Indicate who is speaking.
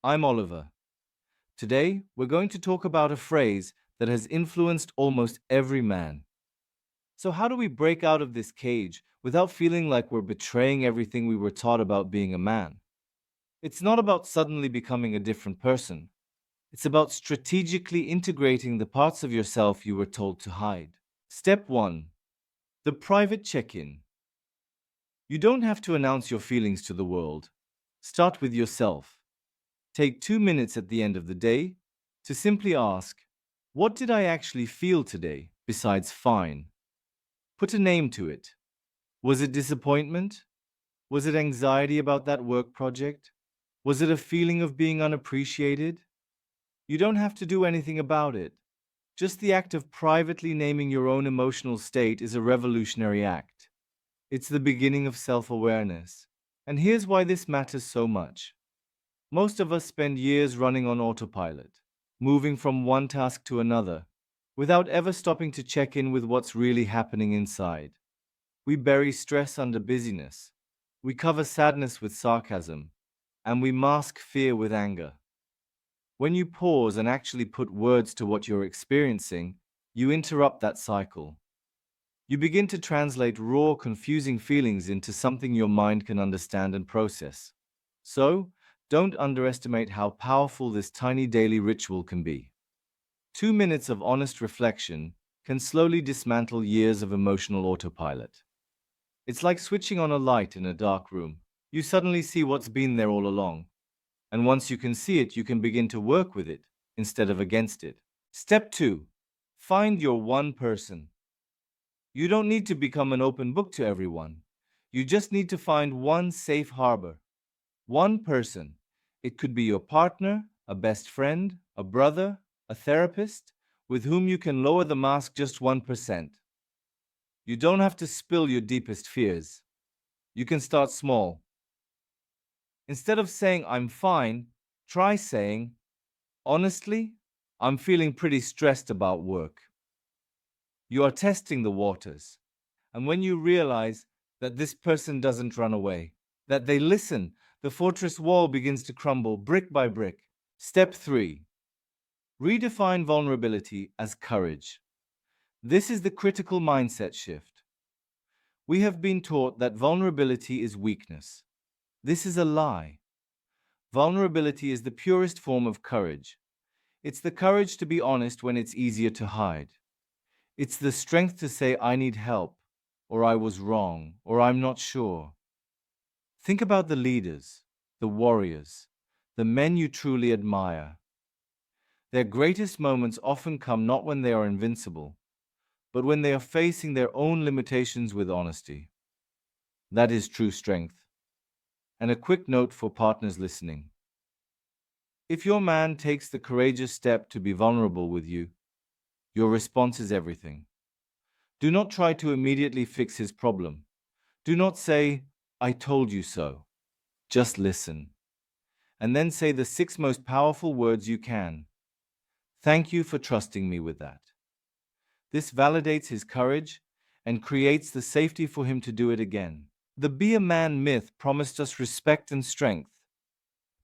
Speaker 1: I'm Oliver. Today, we're going to talk about a phrase that has influenced almost every man. So, how do we break out of this cage without feeling like we're betraying everything we were taught about being a man? It's not about suddenly becoming a different person, it's about strategically integrating the parts of yourself you were told to hide. Step 1: the private check in. You don't have to announce your feelings to the world. Start with yourself. Take 2 minutes at the end of the day to simply ask, what did I actually feel today besides fine? Put a name to it. Was it disappointment? Was it anxiety about that work project? Was it a feeling of being unappreciated? You don't have to do anything about it. Just the act of privately naming your own emotional state is a revolutionary act. It's the beginning of self awareness. And here's why this matters so much. Most of us spend years running on autopilot, moving from one task to another, without ever stopping to check in with what's really happening inside. We bury stress under busyness, we cover sadness with sarcasm, and we mask fear with anger. When you pause and actually put words to what you're experiencing, you interrupt that cycle. You begin to translate raw, confusing feelings into something your mind can understand and process. So, don't underestimate how powerful this tiny daily ritual can be. 2 minutes of honest reflection can slowly dismantle years of emotional autopilot. It's like switching on a light in a dark room. You suddenly see what's been there all along. And once you can see it, you can begin to work with it instead of against it. Step 2: find your one person. You don't need to become an open book to everyone. You just need to find one safe harbor. One person. It could be your partner, a best friend, a brother, a therapist, with whom you can lower the mask just 1%. You don't have to spill your deepest fears. You can start small. Instead of saying, I'm fine, try saying, honestly, I'm feeling pretty stressed about work. You are testing the waters. And when you realize that this person doesn't run away, that they listen, the fortress wall begins to crumble brick by brick. Step 3: redefine vulnerability as courage. This is the critical mindset shift. We have been taught that vulnerability is weakness. This is a lie. Vulnerability is the purest form of courage. It's the courage to be honest when it's easier to hide. It's the strength to say, I need help, or I was wrong, or I'm not sure. Think about the leaders, the warriors, the men you truly admire. Their greatest moments often come not when they are invincible, but when they are facing their own limitations with honesty. That is true strength. And a quick note for partners listening. If your man takes the courageous step to be vulnerable with you, your response is everything. Do not try to immediately fix his problem. Do not say, I told you so. Just listen. And then say the 6 most powerful words you can. Thank you for trusting me with that. This validates his courage and creates the safety for him to do it again. The be a man myth promised us respect and strength,